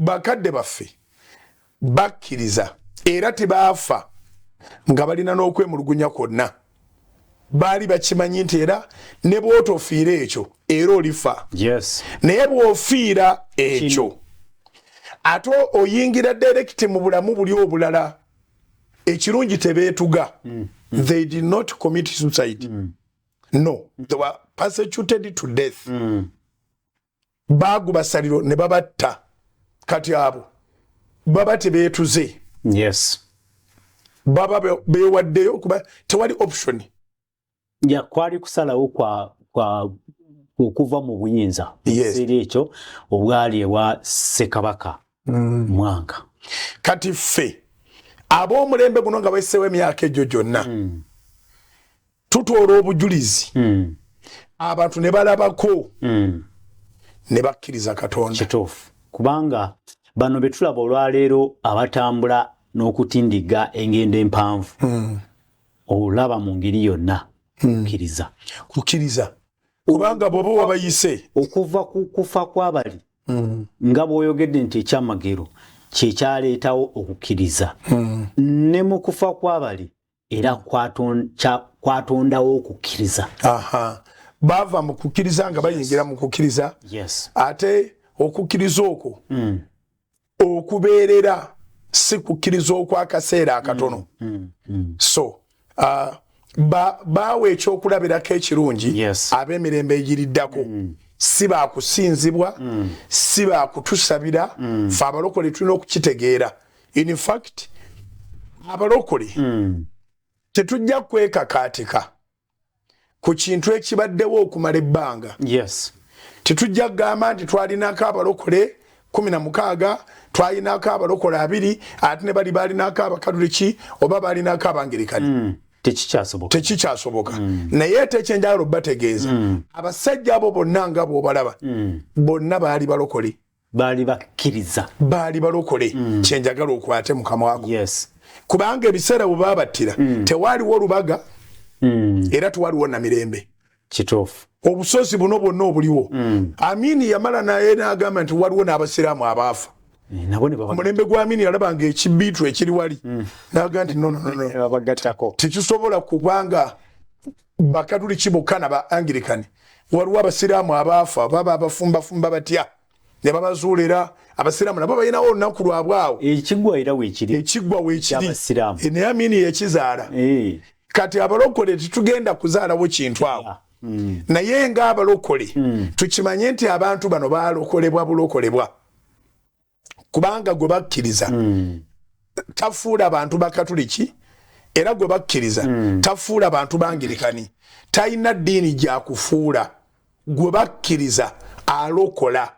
bakadde baffe bakkiriza era tebaafa nga balina n'okwemulugunya kwonna baali bakimanyi nti era ne bw'otofiira ekyo era olifa naye bw'ofiira ekyo ate oyingira direkiti mu bulamu buli obulala ekirungi tebeetuga they did not commit suicide no they were persecuted to death baaguba saliro ne babatta kati abo baba tebeetuze baba beewaddeyo kuba tewali option kwali kusalawo kwa okuva mu buyinza ekiseera ekyo obwali ewa Ssekabaka Mwanga kati ffe ab'omulembe guno nga bayiseewo emyaka egyo gyonna tutoola obujulizi abantu ne balabako ne bakkiriza Katonda kituufu kubanga bano betulaba olwaleero abatambula n'okutindiga engendo empanvu olaba mu ngeri yonna kukkiriza kubanga bw'oba wabayise okuva ku kufa kw'abali nga bw'oyogedde nti ekyamagero kye kyaleetawo okukkiriza ne mu kufa kw'abali era kwatondawo okukkiriza baava mu kukkiriza nga bayingira mu kukkiriza ate okukkiriza okwo okubeerera si kukkiriza okw'akaseera akatono so baawa ekyokulabirako ekirungi ab'emirembe egiriddako si baakusinzibwa si baakutusabira fe abalokole tulina okukitegeera in fact abalokole tetujja kwekakaatika ku kintu ekibaddewo okumala ebbanga tetujja kugamba nti twalinako abalokole 16 twalinako abalokole 2 ate ne bali baalinako abakatoliki oba baalinako abangerikani tekikyasoboka naye tekyenjagala bategeeza abasajja abo bonna nga bw'obalaba bonna baali balokole baali balokole kyenjagala okwate mu kamwa ko kubanga ebiseera bwe baabattira tewaaliwo lubaga era tewaaliwo namirembe kituufu obusozi buno bwonna obuliwo Amini yamala naye n'agamba nti waliwo n'abasiraamu abaafa mulembe gwa Amini yalabanga ekibiitu ekiri wali n'agamba nti no tekisobola kubanga bakatuliki bokka n'aba Anglikani waliwo abasiraamu abaafa baba abafumbafumba batya ne babazuulira abasiraamu nabo balinawo olunaku lwabwe awo ekiggwa weekiri naye Amini yekizaala kati abalokole tetugenda kuzaalawo kintu awo naye ng'abalokole tukimanye nti abantu bano baalokolebwa bulokolebwa kubanga gwe bakkiriza tafuula abantu bakatuliki era gwe bakkiriza tafuula abantu bangirikani talina ddiini gyakufuula gwe bakkiriza alokola